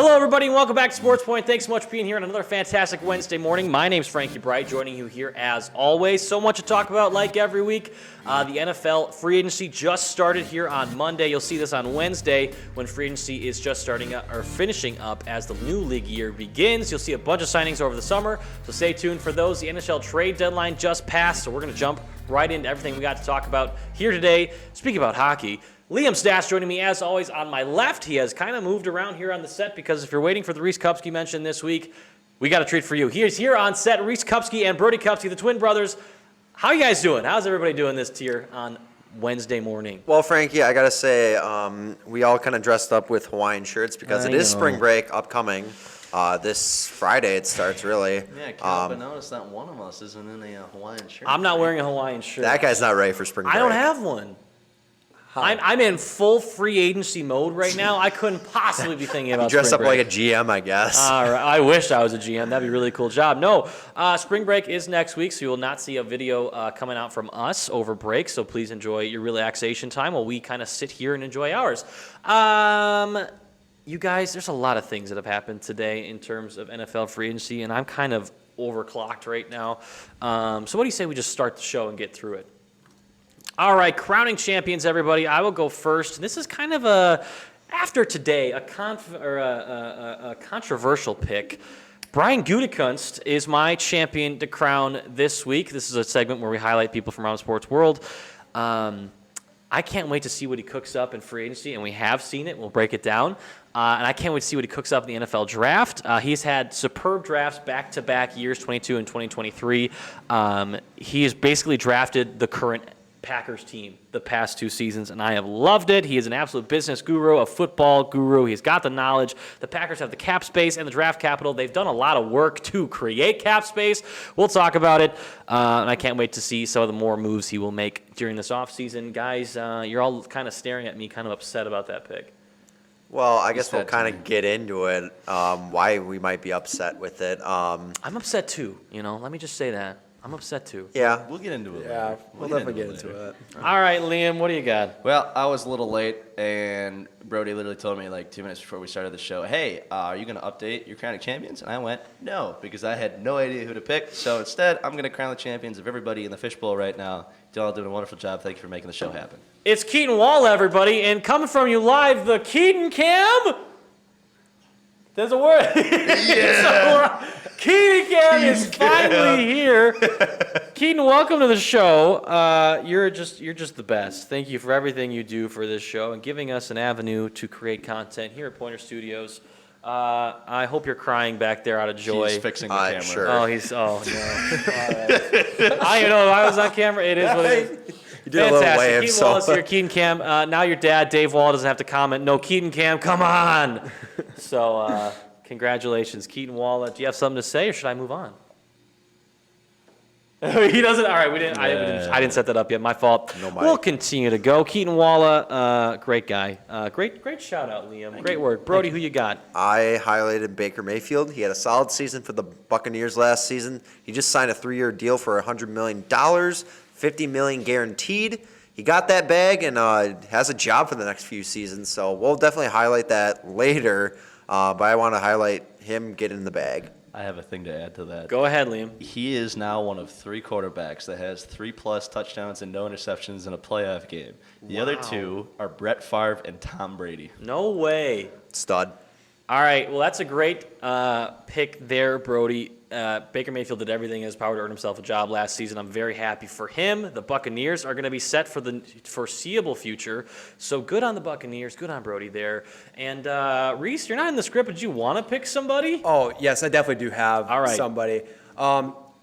Hello, everybody, and welcome back to SportsPoint. Thanks so much for being here on another fantastic Wednesday morning. My name's Frankie Breit, joining you here as always. So much to talk about, like every week. The NFL free agency just started here on Monday. You'll see this on Wednesday when free agency is just starting up or finishing up as the new league year begins. You'll see a bunch of signings over the summer, so stay tuned for those. The NHL trade deadline just passed, so we're going to jump right into everything we got to talk about here today. Speaking about hockey, Liam Statz joining me, as always, on my left. He has kind of moved around here on the set because if you're waiting for the Reese Kupsky mention this week, we got a treat for you. He is here on set, Reese Kupsky and Brody Kupsky, the twin brothers. How are you guys doing? How's everybody doing this here on Wednesday morning? Well, Frankie, I got to say, we all kind of dressed up with Hawaiian shirts because it is spring break upcoming. This Friday it starts, really. Yeah, I can't help but notice that one of us isn't in a Hawaiian shirt. I'm not wearing a Hawaiian shirt. That guy's not ready for spring break. I don't have one. I'm in full free agency mode right now. I couldn't possibly be thinking about dress spring up break. like a GM, I guess. I wish I was a GM. That'd be a really cool job. No, spring break is next week, so you will not see a video coming out from us over break. So please enjoy your relaxation time while we kind of sit here and enjoy ours. You guys, there's a lot of things that have happened today in terms of NFL free agency, and I'm kind of overclocked right now. So what do you say we just start the show and get through it? All right, crowning champions, everybody. I will go first. This is kind of after today, a controversial pick. Brian Gutekunst is my champion to crown this week. This is a segment where we highlight people from around the sports world. I can't wait to see what he cooks up in free agency, and we have seen it. We'll break it down. And I can't wait to see what he cooks up in the NFL draft. He's had superb drafts back-to-back years, 22 and 2023. He has basically drafted the current Packers team the past 2 seasons, and I have loved it. He is an absolute business guru, a football guru. He's got the knowledge. The Packers have the cap space and the draft capital. They've done a lot of work to create cap space. We'll talk about it, and I can't wait to see some of the more moves he will make during this offseason. Guys, you're all kind of staring at me, kind of upset about that pick. Well, I guess we'll kind of get into it, why we might be upset with it. I'm upset too, let me just say that. I'm upset too. Yeah. We'll get into it later. Yeah, we'll definitely get into it. All right, Liam, what do you got? Well, I was a little late, and Brody literally told me like 2 minutes before we started the show, hey, are you going to update your crowning champions? And I went, no, because I had no idea who to pick. So instead, I'm going to crown the champions of everybody in the fishbowl right now. You're all doing a wonderful job. Thank you for making the show happen. It's Keaton Waala, everybody, and coming from you live, the Keaton Cam. There's a word. Yeah. Keaton Cam is finally here. Keaton, welcome to the show. You're just the best. Thank you for everything you do for this show and giving us an avenue to create content here at Pointer Studios. I hope you're crying back there out of joy. He's fixing the camera. Sure. Oh, no. All right. I don't know if I was on camera. It is what it is. You did Fantastic. a little wave. Keaton Wallace here. Keaton Cam. Now your dad, Dave Wall, doesn't have to comment. No, Keaton Cam, come on. So, congratulations, Keaton Wallace. Do you have something to say, or should I move on? He doesn't. All right, I didn't set that up yet. My fault. No, we'll continue to go. Keaton Wallace, great guy. Great shout out, Liam. Great work, Brody. Who you got? I highlighted Baker Mayfield. He had a solid season for the Buccaneers last season. He just signed a 3-year deal for $100 million, $50 million guaranteed. He got that bag and has a job for the next few seasons. So we'll definitely highlight that later. But I want to highlight him getting the bag. I have a thing to add to that. Go ahead, Liam. He is now one of 3 quarterbacks that has 3+ touchdowns and no interceptions in a playoff game. The other 2 are Brett Favre and Tom Brady. No way. Stud. All right, well, that's a great pick there, Brody. Baker Mayfield did everything in his power to earn himself a job last season. I'm very happy for him. The Buccaneers are going to be set for the foreseeable future. So good on the Buccaneers. Good on Brody there. And Reese, you're not in the script, but did you want to pick somebody? Oh, yes, I definitely do have All right. somebody.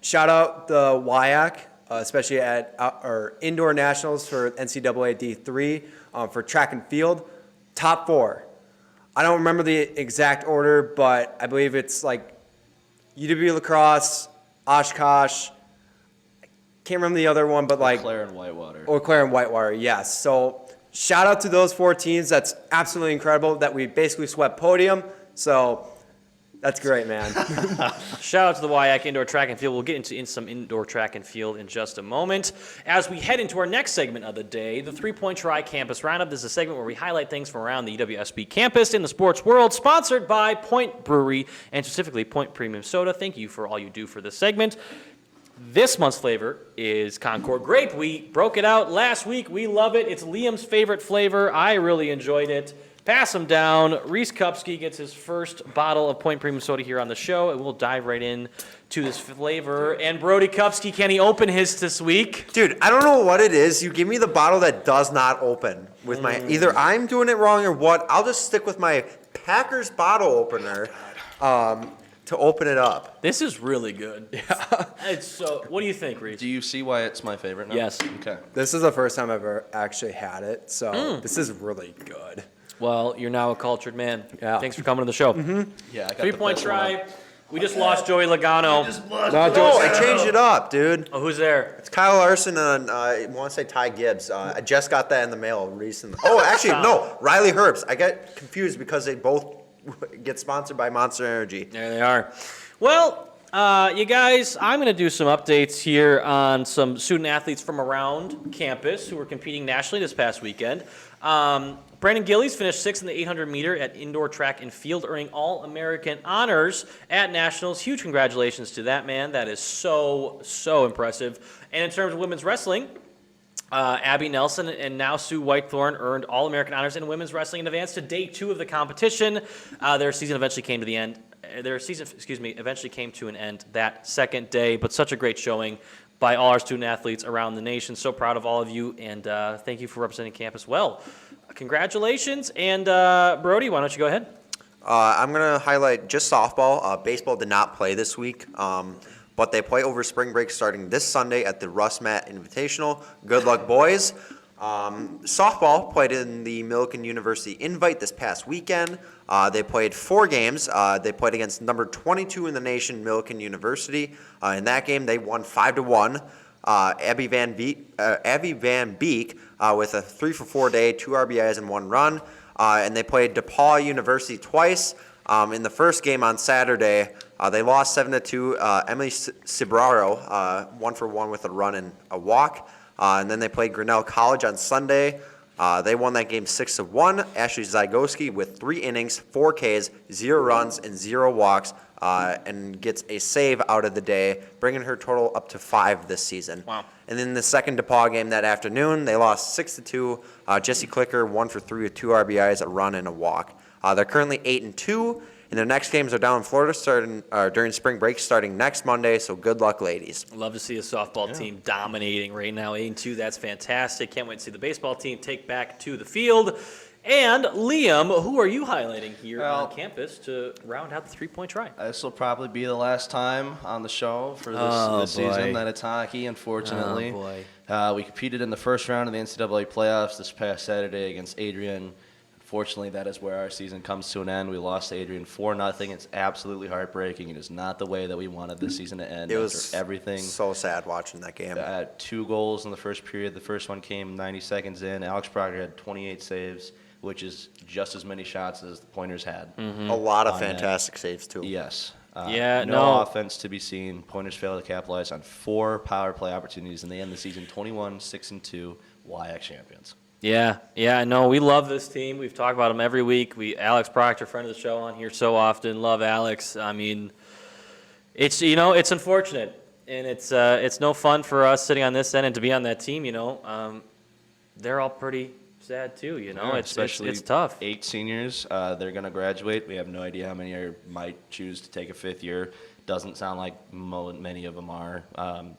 Shout out the WIAC, especially at our indoor nationals for NCAA D3 for track and field. Top 4. I don't remember the exact order, but I believe it's like UW Lacrosse, Oshkosh. I can't remember the other one, but like Claire and Whitewater. Or Claire and Whitewater, yes. So shout out to those 4 teams. That's absolutely incredible that we basically swept podium. So That's great, man. Shout out to the WIAC Indoor Track and Field. We'll get into some indoor track and field in just a moment. As we head into our next segment of the day, the 3-Point Try Campus Roundup. This is a segment where we highlight things from around the EWSB campus in the sports world, sponsored by Point Brewery and specifically Point Premium Soda. Thank you for all you do for this segment. This month's flavor is Concord Grape. We broke it out last week. We love it. It's Liam's favorite flavor. I really enjoyed it. Pass him down. Reese Kupsky gets his first bottle of Point Premium Soda here on the show, and we'll dive right in to this flavor. And Brody Kupsky, can he open his this week? Dude, I don't know what it is. You give me the bottle that does not open with my. Either I'm doing it wrong or what. I'll just stick with my Packers bottle opener to open it up. This is really good. Yeah. It's so. What do you think, Reese? Do you see why it's my favorite now? Yes. Okay. This is the first time I've ever actually had it, so this is really good. Well, you're now a cultured man. Yeah. Thanks for coming to the show. Yeah, I got 3-Point the best one. Try. We just lost Joey Logano. No, I changed it up, dude. Oh, who's there? It's Kyle Larson and I want to say Ty Gibbs. I just got that in the mail recently. Oh, actually, no, Riley Herbst. I got confused because they both get sponsored by Monster Energy. There they are. Well, you guys, I'm going to do some updates here on some student athletes from around campus who were competing nationally this past weekend. Brandon Gillies finished 6th in the 800 meter at indoor track and field, earning All-American honors at nationals. Huge congratulations to that man. That is so, so impressive. And in terms of women's wrestling, Abby Nelson and now Sue Whitethorn earned All-American honors in women's wrestling and advanced to day 2 of the competition. Their season eventually came to the end. Eventually came to an end that second day, but such a great showing by all our student athletes around the nation. So proud of all of you, and thank you for representing campus well. Congratulations, and Brody, why don't you go ahead? I'm going to highlight just softball. Baseball did not play this week, but they play over spring break starting this Sunday at the Russ Matt Invitational. Good luck, boys. Softball played in the Millikan University Invite this past weekend. They played 4 games. They played against number 22 in the nation, Millikan University. In that game, they won 5-1. Abby Van Beek with a 3-for-4 day, 2 RBIs and 1 run. And they played DePaul University twice. In the first game on Saturday, they lost 7-2. Emily Cibraro, 1-for-1 with a run and a walk. And then they played Grinnell College on Sunday. They won that game 6-1. Ashley Zygoski with 3 innings, 4 Ks, 0 runs, and 0 walks, and gets a save out of the day, bringing her total up to 5 this season. Wow. And then the second DePaul game that afternoon, they lost 6-2. Jesse Clicker, 1-for-3 with 2 RBIs, a run, and a walk. They're currently 8-2. And their next games are down in Florida starting during spring break starting next Monday, so good luck, ladies. Love to see a softball team dominating right now, 8-2. That's fantastic. Can't wait to see the baseball team take back to the field. And Liam, who are you highlighting here on campus to round out the 3-Point Try? This will probably be the last time on the show for this season that it's hockey, unfortunately. Oh, boy. We competed in the first round of the NCAA playoffs this past Saturday against Adrian. Unfortunately, that is where our season comes to an end. We lost to Adrian 4-0. It's absolutely heartbreaking. It is not the way that we wanted this season to end. It was after everything. So sad watching that game. 2 goals in the first period. The first one came 90 seconds in. Alex Proctor had 28 saves, which is just as many shots as the Pointers had. A lot of fantastic saves, too. Yes. No offense to be seen. Pointers failed to capitalize on 4 power play opportunities, and they end the season 21-6-2, WIAC champions. Yeah, no, we love this team. We've talked about them every week. Alex Proctor, friend of the show, on here so often. Love Alex. I mean, it's it's unfortunate, and it's no fun for us sitting on this end and to be on that team. They're all pretty sad too. Yeah, it's tough. 8 seniors, they're going to graduate. We have no idea how many might choose to take a 5th year. Doesn't sound like many of them are.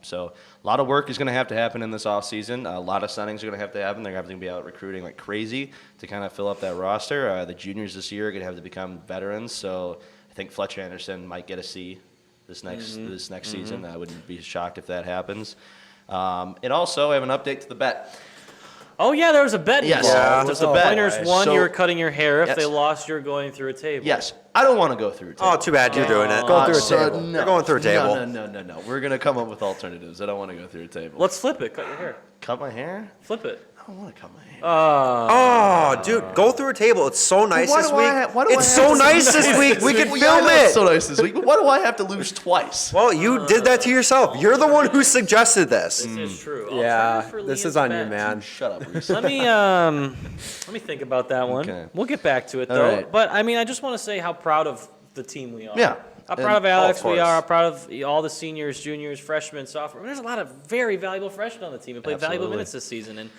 So a lot of work is going to have to happen in this offseason. A lot of signings are going to have to happen. They're going to have to be out recruiting like crazy to kind of fill up that roster. The juniors this year are going to have to become veterans. So I think Fletcher Anderson might get a C this next season. I wouldn't be shocked if that happens. And also, I have an update to the bet. Oh, yeah, there was a bet Yes, involved. there's If the a bet. Pointers won, So- you were cutting your hair. If Yes. they lost, you're going through a table. Yes, I don't want to go through a table. Oh, too bad you're doing it. Go through a So, table. no. You're going through a table. No. We're going to come up with alternatives. I don't want to go through a table. Let's flip it. Cut your hair. Cut my hair? Flip it. don't want to cut my hair. Oh, dude, go through a table. It's so nice this week. It's so nice this week. We can film It's it. so nice this week. But why do I have to lose twice? Well, you did that to yourself. You're the one who suggested this. This is true. Yeah, Alternative for this Liam's is on you, bet. man. Shut up, Reese. Let me think about that one. Okay. We'll get back to it All though. right. But I mean, I just want to say how proud of the team we are. Yeah. How And- proud of Alex of we course. are. How proud of all the seniors, juniors, freshmen, sophomores. There's a lot of very valuable freshmen on the team who played valuable Absolutely. minutes this season, and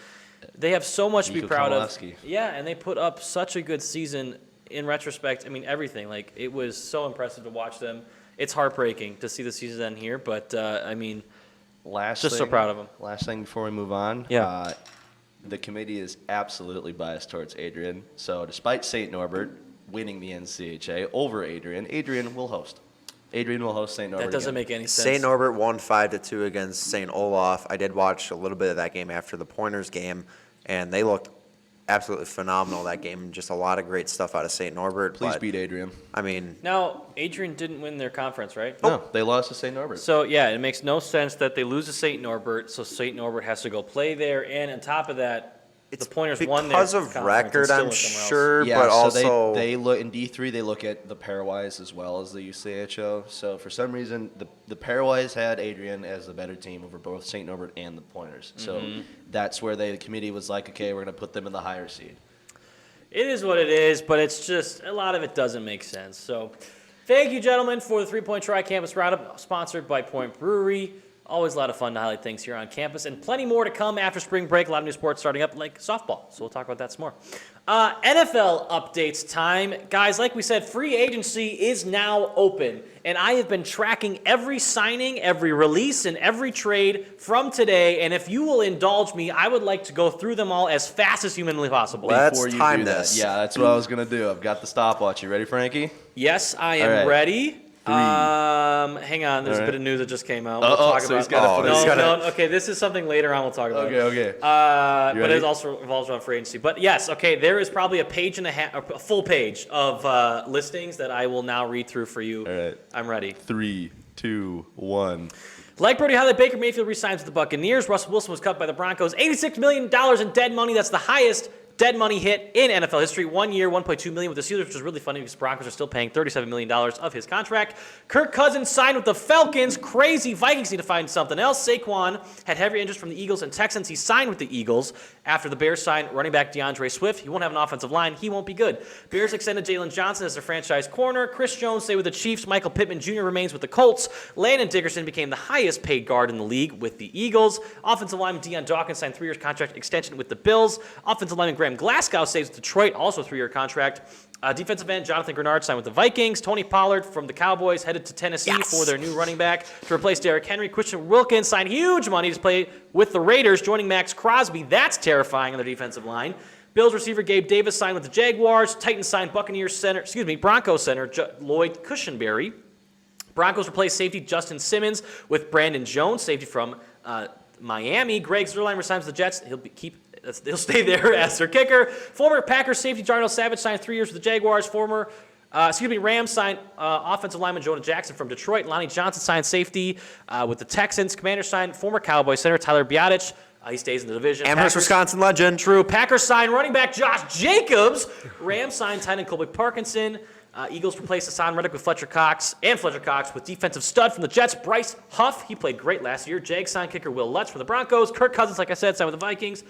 they have so much to be Nico proud of. Komolowski. Yeah, and they put up such a good season. In retrospect, I mean everything. Like it was so impressive to watch them. It's heartbreaking to see the season end here, but I mean, Last Just so thing- proud of him. Last thing before we move on. Yeah. The committee is absolutely biased towards Adrian. So despite St. Norbert winning the NCHA over Adrian, Adrian will host. Adrian will host St. Norbert. that doesn't again. make any sense. St. Norbert won 5-2 against St. Olaf. I did watch a little bit of that game after the Pointers game, and they looked absolutely phenomenal that game. Just a lot of great stuff out of St. Norbert. Please but, beat Adrian. I mean, Now, Adrian didn't win their conference, right? No, they lost to St. Norbert. So yeah, it makes no sense that they lose to St. Norbert, so St. Norbert has to go play there, and on top of that, it's the Pointers won their because of conference and record, still I'm went somewhere else. sure, Yeah, but so also they look in D3. They look at the pairwise as well as the UCHO. So for some reason, the pairwise had Adrian as the better team over both St. Norbert and the Pointers. So Mm-hmm. that's where the committee was like, okay, we're going to put them in the higher seed. It is what it is, but it's just a lot of it doesn't make sense. So, thank you, gentlemen, for the 3-Point Tri-Campus Roundup, sponsored by Point Brewery. Always a lot of fun to highlight things here on campus, and plenty more to come after spring break. A lot of new sports starting up, like softball. So we'll talk about that some more. NFL updates time. Guys, like we said, free agency is now open, and I have been tracking every signing, every release, and every trade from today, and if you will indulge me, I would like to go through them all as fast as humanly possible. Let's Before you time do that, this. yeah, that's what I was going to do. I've got the stopwatch. You ready, Frankie? Yes, I am All right. ready. Hang on, there's All a bit right. of news that just came out. So he's got to put he's his... gotta- No, okay, this is something later on we'll talk about. Okay. But ready? it also revolves around free agency. But yes, okay, there is probably a page and a half, a full page of listings that I will now read through for you. All right. I'm ready. 3, 2, 1. Like Brody highlight, Baker Mayfield resigns with the Buccaneers. Russell Wilson was cut by the Broncos. $86 million in dead money. That's the highest dead money hit in NFL history. 1 year, $1.2 million with the Steelers, which is really funny because Broncos are still paying $37 million of his contract. Kirk Cousins signed with the Falcons. Crazy. Vikings need to find something else. Saquon had heavy interest from the Eagles and Texans. He signed with the Eagles after the Bears signed running back DeAndre Swift. He won't have an offensive line. He won't be good. Bears extended Jalen Johnson as their franchise corner. Chris Jones stayed with the Chiefs. Michael Pittman Jr. remains with the Colts. Landon Dickerson became the highest paid guard in the league with the Eagles. Offensive lineman Deion Dawkins signed 3 years contract extension with the Bills. Offensive lineman Graham Glasgow stays with Detroit, also a 3-year contract. Defensive end Jonathan Grenard signed with the Vikings. Tony Pollard from the Cowboys headed to Tennessee for their new running back to replace Derrick Henry. Christian Wilkins signed huge money to play with the Raiders, joining Max Crosby. That's terrifying on their defensive line. Bills receiver Gabe Davis signed with the Jaguars. Titans signed Broncos center Lloyd Cushenberry. Broncos replaced safety Justin Simmons with Brandon Jones, safety from Miami. Greg Zuerlein resigns with the Jets. He'll stay there as their kicker. Former Packers safety Jarnell Savage signed 3 years with the Jaguars. Rams signed offensive lineman Jonah Jackson from Detroit. Lonnie Johnson signed safety with the Texans. Commanders signed former Cowboys center Tyler Biadasz. He stays in the division. Amherst, Wisconsin legend. True. Packers signed running back Josh Jacobs. Rams signed tight end Colby Parkinson. Eagles replaced Hassan Reddick with Fletcher Cox with defensive stud from the Jets, Bryce Huff. He played great last year. Jags signed kicker Will Lutz from the Broncos. Kirk Cousins, like I said, signed with the Falcons.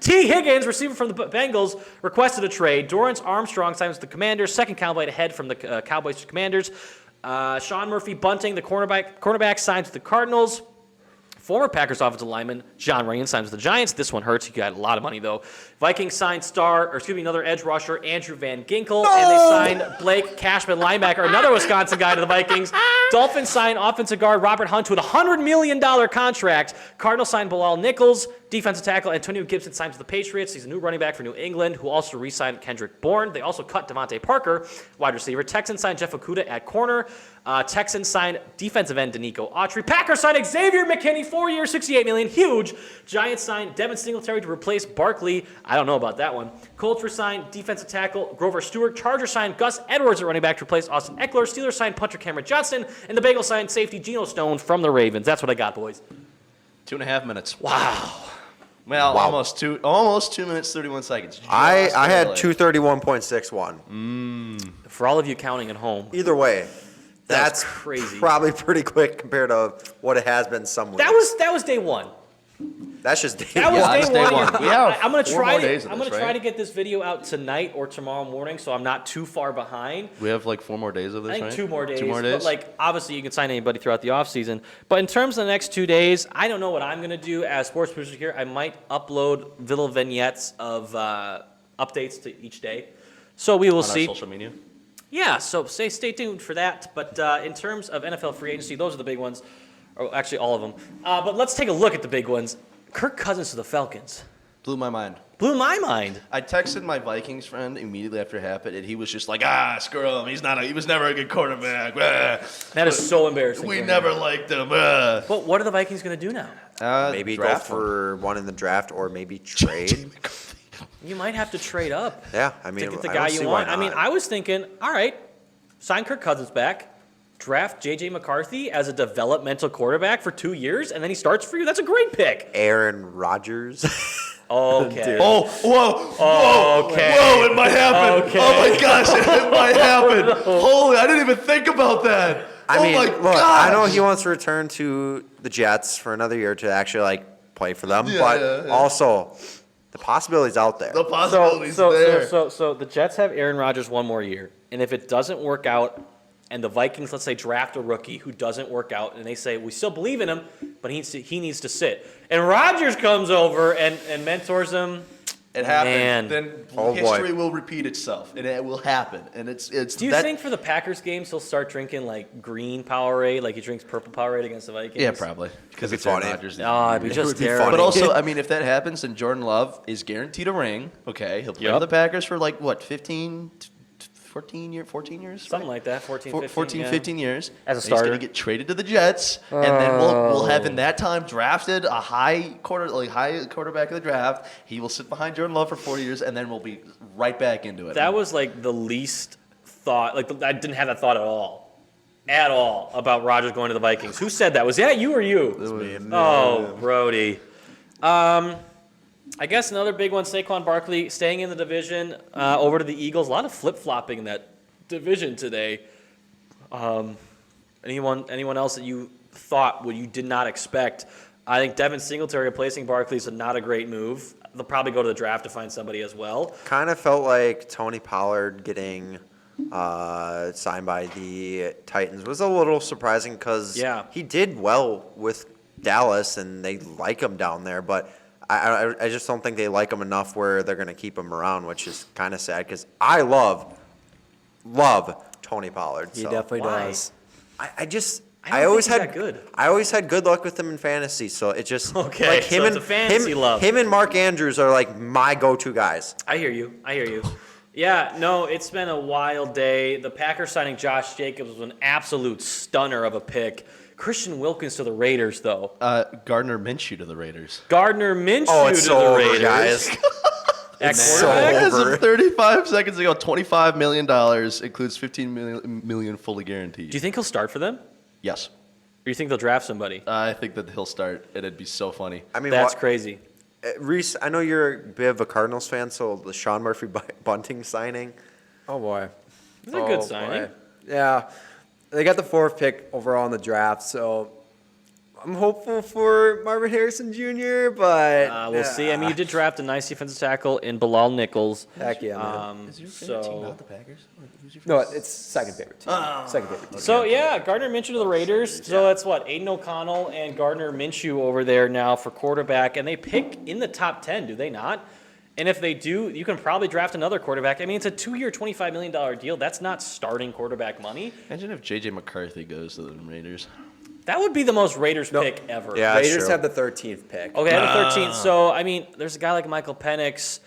T. Higgins, receiver from the Bengals, requested a trade. Dorrance Armstrong signed with the Commanders. Second cowboy ahead from the Cowboys to Commanders. Sean Murphy Bunting, the cornerback, signed with the Cardinals. Former Packers offensive lineman John Ryan signs with the Giants. This one hurts. He got a lot of money, though. Vikings signed another edge rusher, Andrew Van Ginkel. No! And they signed Blake Cashman, linebacker, another Wisconsin guy to the Vikings. Dolphins signed offensive guard Robert Hunt to a $100 million contract. Cardinals signed Bilal Nichols. Defensive tackle Antonio Gibson signed to the Patriots. He's a new running back for New England, who also re-signed Kendrick Bourne. They also cut Devontae Parker, wide receiver. Texans signed Jeff Okudah at corner. Texans signed defensive end Danico Autry. Packers signed Xavier McKinney, 4 years, $68 million, huge. Giants signed Devin Singletary to replace Barkley. I don't know about that one. Colts signed defensive tackle Grover Stewart. Chargers signed Gus Edwards at running back to replace Austin Eckler. Steelers signed punter Cameron Johnson. And the Bengals signed safety Geno Stone from the Ravens. That's what I got, boys. 2.5 minutes. Wow. Well, Wow. almost 2 minutes 31 seconds. I had Just 2:31.61. For all of you counting at home, Either way, That's that's crazy. probably pretty quick compared to what it has been some weeks. that was day one. That's just That was that's day day one. one. We have I'm gonna 4 try. more days of I'm this, gonna try right? to get this video out tonight or tomorrow morning, so I'm not too far behind. We have like 4 more days of this, I think right? 2 more days. 2 more days. But like obviously you can sign anybody throughout the off season. But in terms of the next 2 days, I don't know what I'm gonna do as sports producer here. I might upload little vignettes of updates to each day. So we will on see. our social media. Yeah, so stay tuned for that. But in terms of NFL free agency, those are the big ones. Or actually all of them. But let's take a look at the big ones. Kirk Cousins to the Falcons. Blew my mind. Blew my mind. I texted my Vikings friend immediately after it happened, and he was just like, screw him. He was never a good quarterback. That is so embarrassing. We for him. never liked him. But what are the Vikings going to do now? Maybe go draft him. for one in the draft or maybe trade. You might have to trade up Yeah, I mean, to get the I guy don't you see why want. I mean, not. I was thinking, all right, sign Kirk Cousins back, draft J.J. McCarthy as a developmental quarterback for 2 years, and then he starts for you. That's a great pick. Aaron Rodgers. Okay. Oh, whoa, Okay. whoa, it might happen. Okay. Oh my gosh, it might happen. Holy, I didn't even think about that. I mean, my look, gosh. I know he wants to return to the Jets for another year to actually like play for them, Yeah, but yeah, yeah. also the possibilities out there. The possibilities So there. the Jets have Aaron Rodgers one more year, and if it doesn't work out, and the Vikings, let's say, draft a rookie who doesn't work out, and they say, we still believe in him, but he needs to sit. And Rodgers comes over and mentors him. It happened. Man. Then Oh, boy. history will repeat itself, and it will happen. And it's. Do you think for the Packers games he'll start drinking like green Powerade, like he drinks purple Powerade against the Vikings? Yeah, probably because be it's Aaron funny. Rodgers. Oh, it'd be It just would be terrible. funny. But also, I mean, if that happens, then Jordan Love is guaranteed a ring. Okay, he'll play Yep. for the Packers for like what, 14 years? Something like that, 14, 15. 14, yeah. 15 years. As a And starter. He's going to get traded to the Jets, and then we'll have in that time drafted a high quarterback of the draft. He will sit behind Jordan Love for 4 years, and then we'll be right back into it. That was like the least thought. Like I didn't have that thought at all about Rodgers going to the Vikings. Who said that? Was that you or you? Oh, Brody. I guess another big one, Saquon Barkley staying in the division over to the Eagles. A lot of flip-flopping in that division today. Anyone else that you thought you did not expect? I think Devin Singletary replacing Barkley is not a great move. They'll probably go to the draft to find somebody as well. Kind of felt like Tony Pollard getting signed by the Titans was a little surprising because Yeah. he did well with Dallas and they like him down there, but I just don't think they like him enough where they're going to keep him around, which is kind of sad because I love Tony Pollard. He so definitely Why? does. I just. I I don't always think he's had that good. I always had good luck with him in fantasy, so it just Okay, like so him it's and a fantasy love. him and Mark Andrews are like my go-to guys. I hear you. Yeah, no, it's been a wild day. The Packers signing Josh Jacobs was an absolute stunner of a pick. Christian Wilkins to the Raiders, though. Gardner Minshew to the Raiders. Gardner Minshew Oh, it's to so the over, Raiders. guys. At It's so quarterback? As over. of 35 seconds ago, $25 million includes $15 million fully guaranteed. Do you think he'll start for them? Or Yes. you think they'll draft somebody? I think that he'll start, and it'd be so funny. I mean, That's what- crazy. Reese, I know you're a bit of a Cardinals fan, so the Sean Murphy Bunting signing. Oh boy. It's a good signing. Boy. Yeah. They got the 4th pick overall in the draft, so I'm hopeful for Marvin Harrison Jr., but We'll see. I mean, you did draft a nice defensive tackle in Bilal Nichols. Heck yeah, man. the Packers? No, it's second favorite team. Second favorite team. So, yeah, Gardner Minshew to the Raiders. So that's what, Aiden O'Connell and Gardner Minshew over there now for quarterback. And they pick in the top 10, do they not? And if they do, you can probably draft another quarterback. I mean, it's a 2-year, $25 million deal. That's not starting quarterback money. Imagine if J.J. McCarthy goes to the Raiders. That would be the most Raiders No. pick ever. Yeah. That's Raiders true. have the 13th pick. Okay, at the 13th. So, I mean, there's a guy like Michael Penix,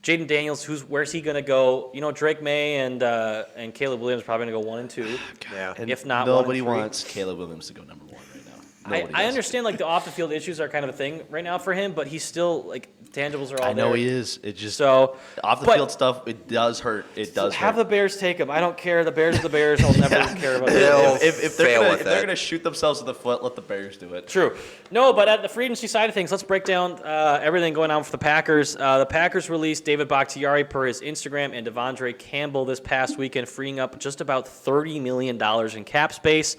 Jaden Daniels, where's he going to go? You know, Drake May and Caleb Williams are probably going to go 1 and 2. Yeah. And If not, nobody 1 and 3. wants Caleb Williams to go number 1 right now. I Nobody does. understand like the off the field issues are kind of a thing right now for him, but he's still like Tangibles are all I know there. he is. It just So off the but- field stuff. It does hurt. It does Have hurt. the Bears take him. I don't care. The Bears are the Bears. I'll never care about They'll it. if fail they're with gonna that. shoot themselves in the foot, let the Bears do it. True. No, but at the free agency side of things, let's break down everything going on for the Packers. The Packers released David Bakhtiari per his Instagram and Devondre Campbell this past weekend, freeing up just about $30 million in cap space.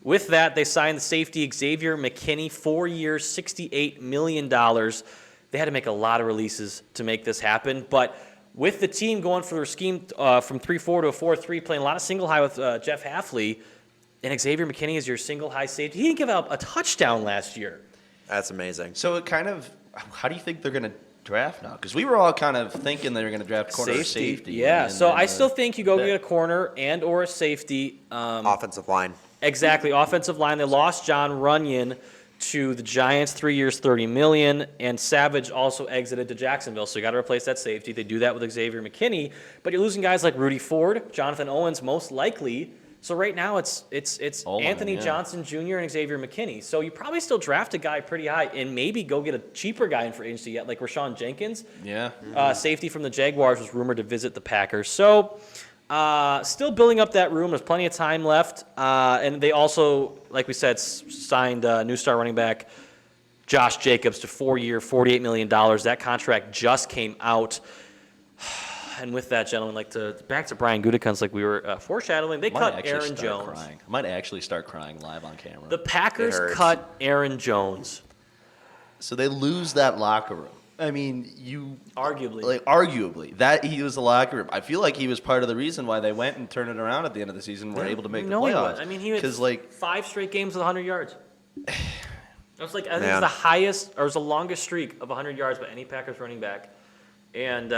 With that, they signed the safety Xavier McKinney, 4 years, $68 million. They had to make a lot of releases to make this happen, but with the team going for their scheme from 3-4 to a 4-3, playing a lot of single high with Jeff Hafley, and Xavier McKinney is your single high safety. He didn't give up a touchdown last year. That's amazing. So it kind of, how do you think they're going to draft now? Because we were all kind of thinking they were going to draft corner or safety. Yeah, and so then, I still think you go that- get a corner and or a safety. Offensive line. Exactly, offensive line. They lost John Runyon to the Giants, 3 years, $30 million, and Savage also exited to Jacksonville. So you got to replace that safety. They do that with Xavier McKinney, but you're losing guys like Rudy Ford, Jonathan Owens, most likely. So right now it's Olin, Anthony yeah. Johnson Jr. and Xavier McKinney. So you probably still draft a guy pretty high and maybe go get a cheaper guy in free agency yet, like Rashawn Jenkins. Yeah. Safety from the Jaguars was rumored to visit the Packers. So still building up that room. There's plenty of time left. And they also, like we said, signed new star running back Josh Jacobs to 4-year, $48 million. That contract just came out. And with that, gentlemen, back to Brian Gutekunst, like we were foreshadowing. They I might cut actually Aaron start Jones. Crying. I might actually start crying live on camera. The Packers It hurts. cut Aaron Jones. So they lose that locker room. I mean, Arguably. that he was the locker room. I feel like he was part of the reason why they went and turned it around at the end of the season and were able to make No, the he playoffs. was. I mean, he had 'Cause, like, 5 straight games with 100 yards. That's like I think it's Man. the highest or it was the longest streak of 100 yards by any Packers running back. And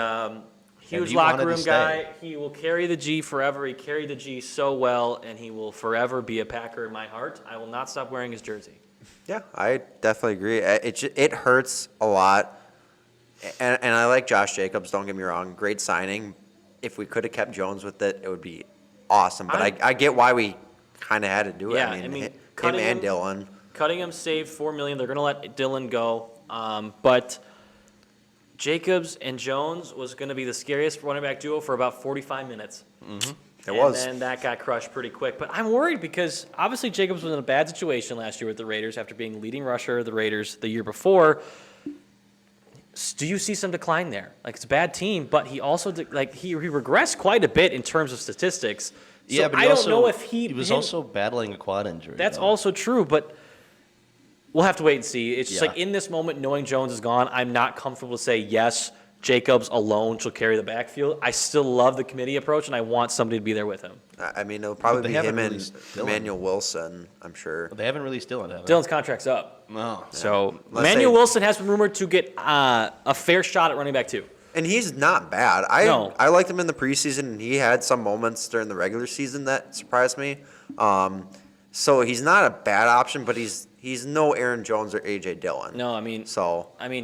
huge he locker wanted to room stay. guy. He will carry the G forever. He carried the G so well, and he will forever be a Packer in my heart. I will not stop wearing his jersey. Yeah, I definitely agree. It hurts a lot. And I like Josh Jacobs, don't get me wrong. Great signing. If we could have kept Jones with it, it would be awesome. But I get why we kind of had to do it. Yeah, I mean him cutting and him- Dylan. Cutting him saved $4 million. They're going to let Dylan go. But Jacobs and Jones was going to be the scariest running back duo for about 45 minutes. It was. And then that got crushed pretty quick. But I'm worried because obviously Jacobs was in a bad situation last year with the Raiders after being leading rusher of the Raiders the year before. Do you see some decline there? Like, it's a bad team, but he also he regressed quite a bit in terms of statistics. So yeah, but I don't know if he was also battling a quad injury. That's though. also true, but we'll have to wait and see. It's just Yeah. like in this moment, knowing Jones is gone, I'm not comfortable to say, yes, Jacobs alone shall carry the backfield. I still love the committee approach, and I want somebody to be there with him. I mean, it'll probably They be haven't him and released Dylan. Emmanuel Wilson, I'm sure. They haven't released Dylan, have they? Dylan's contract's up. No. So Let's Emmanuel say- Wilson has been rumored to get a fair shot at running back too. And he's not bad. No. I liked him in the preseason, and he had some moments during the regular season that surprised me. So he's not a bad option, but he's no Aaron Jones or A.J. Dillon. No, I mean,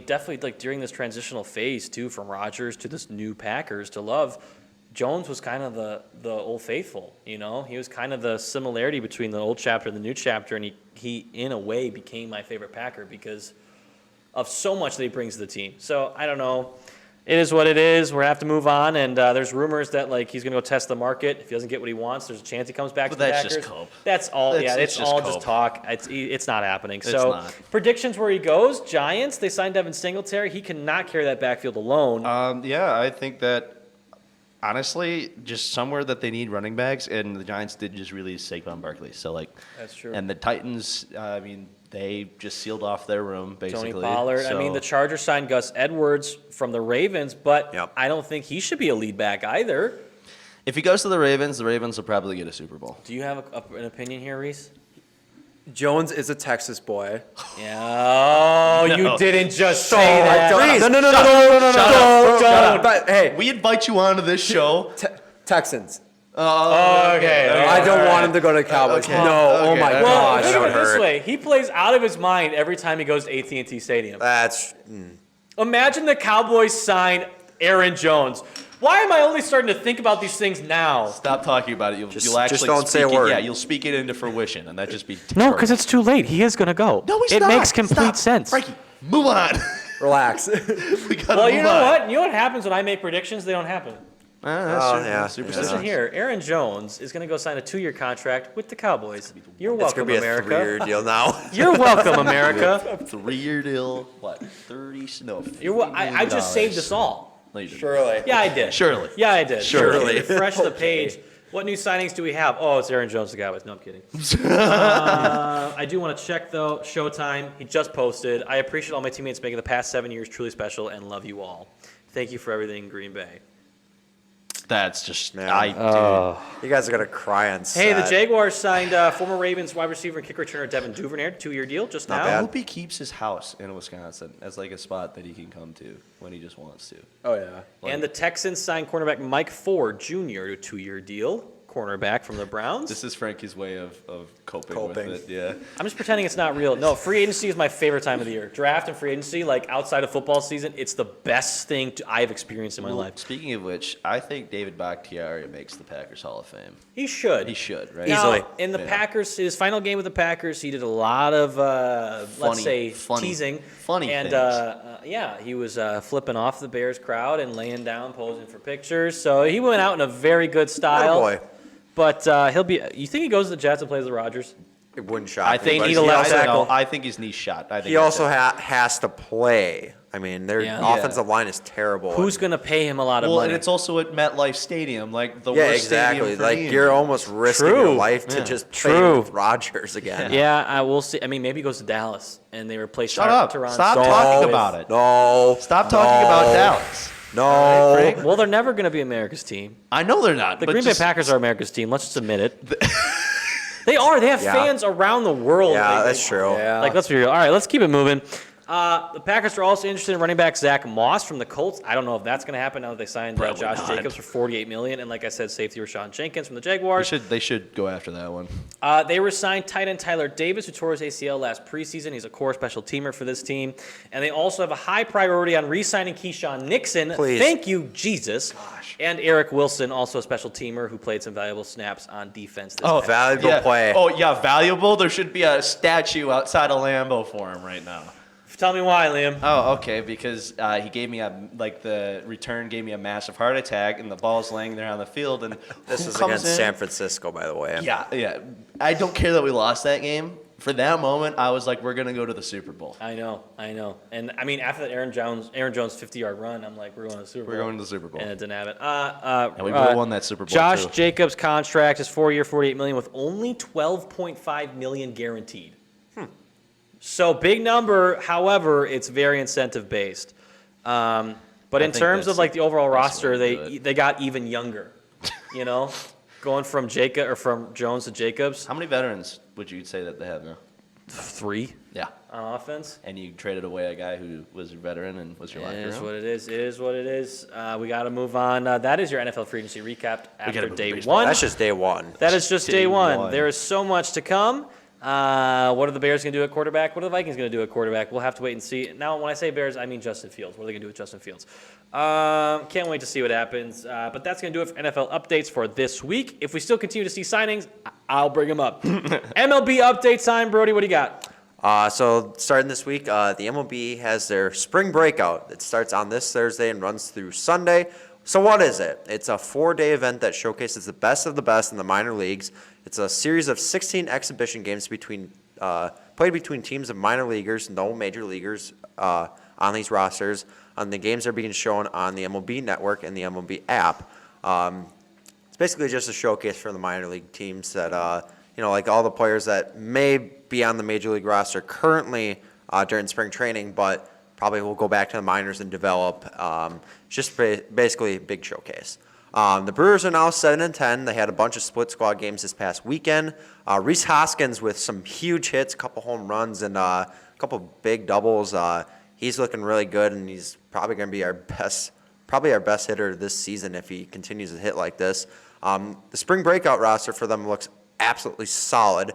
definitely like during this transitional phase too, from Rodgers to this new Packers to Love, Jones was kind of the old faithful. You know, he was kind of the similarity between the old chapter and the new chapter, and he in a way became my favorite Packer because of so much that he brings to the team. So I don't know. It is what it is. We're going to have to move on, and there's rumors that like he's going to go test the market. If he doesn't get what he wants, there's a chance he comes back But to the that's Packers. just cope. That's all. It's It's just all cope. just talk. It's not happening. It's So not. predictions where he goes. Giants. They signed Devin Singletary. He cannot carry that backfield alone. Yeah, I think that honestly, just somewhere that they need running backs, and the Giants did just release Saquon Barkley. So like, That's true. And the Titans, I mean, they just sealed off their room basically. Tony Pollard. I mean, So- the Chargers signed Gus Edwards from the Ravens, but Yep. I don't think he should be a lead back either. If he goes to the Ravens will probably get a Super Bowl. Do you have an opinion here, Reese? Jones is a Texas boy. Yeah. Oh, No. you didn't just say I that. don't- No. Shut up. But hey, We invite you onto this show. Texans. Okay. I don't want him to go to the Cowboys. Okay. No. Oh Okay. my Well, Well, gosh. think of it would this hurt. way. He plays out of his mind every time he goes to AT&T Stadium. That's Imagine the Cowboys sign Aaron Jones. Why am I only starting to think about these things now? Stop talking about it. You'll Just actually don't say a speak it- word. Yeah, you'll speak it into fruition, and that just be No, because it's too late. He is going to go. No, he's it not. makes complete Stop. sense. Frankie, move on. Relax. We gotta Well, you move know on. what? You know what happens when I make predictions? They don't happen. That's Oh, true. yeah. Superstitious. Listen here, Aaron Jones is going to go sign a 2-year contract with the Cowboys. You're It's welcome, gonna be a America. 3-year deal now. You're welcome, America. 3-year deal. What? 30? No. I just saved us all. No, you didn't. Surely. Yeah, I did. Surely. Yeah, I did. Surely. Refresh the page. What new signings do we have? Oh, it's Aaron Jones, the Cowboys. No, I'm kidding. I do want to check, though. Showtime. He just posted. I appreciate all my teammates making the past 7 years truly special and love you all. Thank you for everything, Green Bay. That's just Man. You guys are gonna cry on set. Hey, the Jaguars signed former Ravens wide receiver and kick returner Devin Duvernay, 2-year deal just Not now. I bad. hope he keeps his house in Wisconsin as like a spot that he can come to when he just wants to. Oh, yeah. And the Texans signed cornerback Mike Ford Jr. to a 2-year deal. Cornerback from the Browns. This is Frankie's way of coping Coping. with it. Yeah. I'm just pretending it's not real. No, free agency is my favorite time of the year. Draft and free agency, like outside of football season, it's the best thing I've experienced in my life. Speaking of which, I think David Bakhtiari makes the Packers Hall of Fame. He should. He should, right? Now, Easily. in the Yeah. Packers, his final game with the Packers, he did a lot of, let's say, teasing. funny and, things. yeah, he was flipping off the Bears crowd and laying down, posing for pictures. So he went out in a very good style. Oh boy, But he'll be. You think he goes to the Jets and plays the Rodgers? it wouldn't shock I me. think but need he a left also- tackle. I think his knee's shot. I think He also has to play. I mean, their Yeah. offensive line is terrible. Who's going to pay him a lot of well, money? and it's also at MetLife Stadium, like the Yeah, worst exactly. stadium for Like me. you're almost risking your True. life to Yeah. just play True. with Rodgers again. Yeah, I will see. I mean, maybe he goes to Dallas and they replace Shut up. Tyron Stop Smith talking with- about it. No. Stop talking about no, Dallas. No. Well, they're never going to be America's team. I know they're not. The but Green Bay just- Packers are America's team. Let's just admit it. They are. They have Yeah. fans around the world. Yeah, They- that's true. Yeah. Like, let's be real. All right, let's keep it moving. The Packers are also interested in running back Zach Moss from the Colts. I don't know if that's going to happen now that they signed Probably Josh not. Jacobs for $48 million, and like I said, safety Rashawn Jenkins from the They Jaguars. should go after that one. They re-signed tight end Tyler Davis, who tore his ACL last preseason. He's a core special teamer for this team. And they also have a high priority on re-signing Keyshawn Nixon. Please. Thank you, Jesus. And Eric Wilson, also a special teamer who played some valuable snaps on defense this past valuable yeah. play. Oh, yeah, valuable. There should be a statue outside of Lambeau for him right now. Tell me why, Liam. Oh, okay, because he gave me the return gave me a massive heart attack, and the ball's laying there on the field, and This who was comes against in? San Francisco, by the way. Yeah. I don't care that we lost that game. For that moment, I was like, we're gonna go to the Super Bowl. I know. And I mean, after that Aaron Jones 50-yard run, I'm like, we're going to the Super Bowl. We're going to the Super Bowl. And it didn't happen. And we would have won that Super Bowl, Josh too. Jacobs' contract is 4-year, $48 million, with only $12.5 million guaranteed. So big number. However, it's very incentive based. But in think terms of that's like the overall that's the roster, way to do they got even younger. You know, going from from Jones to Jacobs, How many veterans would you say that they have now? 3 Yeah. on offense. And you traded away a guy who was a veteran and was your It locker is room? what it is. It is what it is. We got to move on. That is your NFL free agency recap after gotta move to day baseball. one. That's just day one. That is just day Day one. one. There is so much to come. What are the Bears going to do at quarterback? What are the Vikings going to do at quarterback? We'll have to wait and see. Now, when I say Bears, I mean Justin Fields. What are they going to do with Justin Fields? Can't wait to see what happens. But that's going to do it for NFL updates for this week. If we still continue to see signings, I'll bring them up. MLB Updates time. Brody, what do you got? So starting this week, the MLB has their spring breakout. It starts on this Thursday and runs through Sunday. So what is it? It's a 4-day event that showcases the best of the best in the minor leagues. It's a series of 16 exhibition games played between teams of minor leaguers, no major leaguers on these rosters. The games are being shown on the MLB Network and the MLB app. It's basically just a showcase for the minor league teams that, like all the players that may be on the major league roster currently during spring training, but probably will go back to the minors and develop. Just basically a big showcase. The Brewers are now 7-10. They had a bunch of split squad games this past weekend. Reese Hoskins with some huge hits, a couple home runs, and a couple big doubles. He's looking really good, and he's probably going to be our best hitter this season if he continues to hit like this. The spring breakout roster for them looks absolutely solid.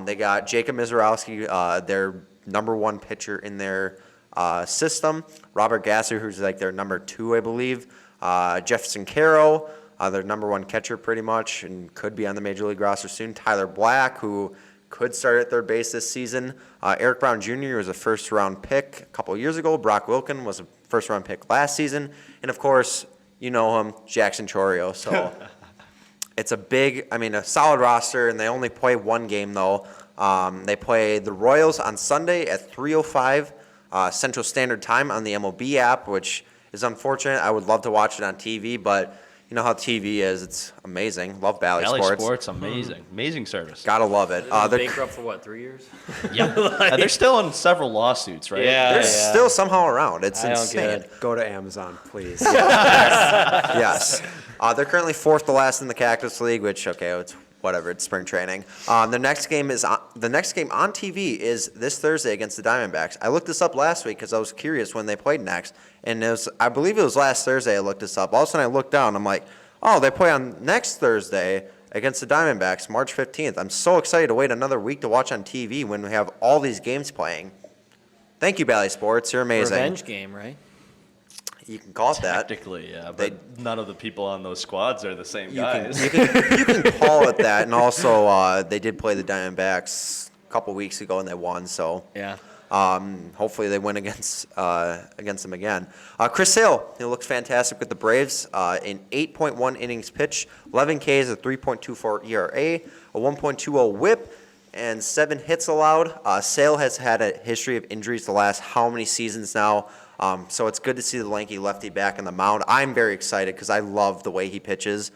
They got Jacob Mizorowski, their number one pitcher in their system. Robert Gasser, who's like their number 2, I believe. Jefferson Caro, their number 1 catcher pretty much, and could be on the major league roster soon. Tyler Black, who could start at third base this season. Eric Brown Jr. was a first-round pick a couple of years ago. Brock Wilken was a first-round pick last season. And, of course, you know him, Jackson Chorio. So it's a solid roster, and they only play one game, though. They play the Royals on Sunday at 3:05 Central Standard Time on the MLB app, which is unfortunate. I would love to watch it on TV, but you know how TV is. It's amazing. Love Valley Sports. Amazing. Amazing service. Gotta love it. They're They're bankrupt for what, 3 years? Yeah. They're still on several lawsuits, right? they're still somehow around. It's I don't insane. get it. Go to Amazon, please. Yes. They're currently fourth to last in the Cactus League, which, okay, it's whatever. It's spring training. The next game on TV is this Thursday against the Diamondbacks. I looked this up last week because I was curious when they played next, and I believe it was last Thursday I looked this up. All of a sudden I looked down. I'm like, oh, they play on next Thursday against the Diamondbacks, March 15th. I'm so excited to wait another week to watch on TV when we have all these games playing. Thank you, Valley Sports. You're amazing. Revenge game, right? You can call it that. Technically, yeah, but none of the people on those squads are the same You guys. can call it that. And also, they did play the Diamondbacks a couple weeks ago, and they won. So Yeah. hopefully they win against them again. Chris Sale, he looks fantastic with the Braves in 8.1 innings pitched, 11 Ks, a 3.24 ERA, a 1.20 WHIP, and 7 hits allowed. Sale has had a history of injuries the last how many seasons now? So it's good to see the lanky lefty back on the mound. I'm very excited because I love the way he pitches.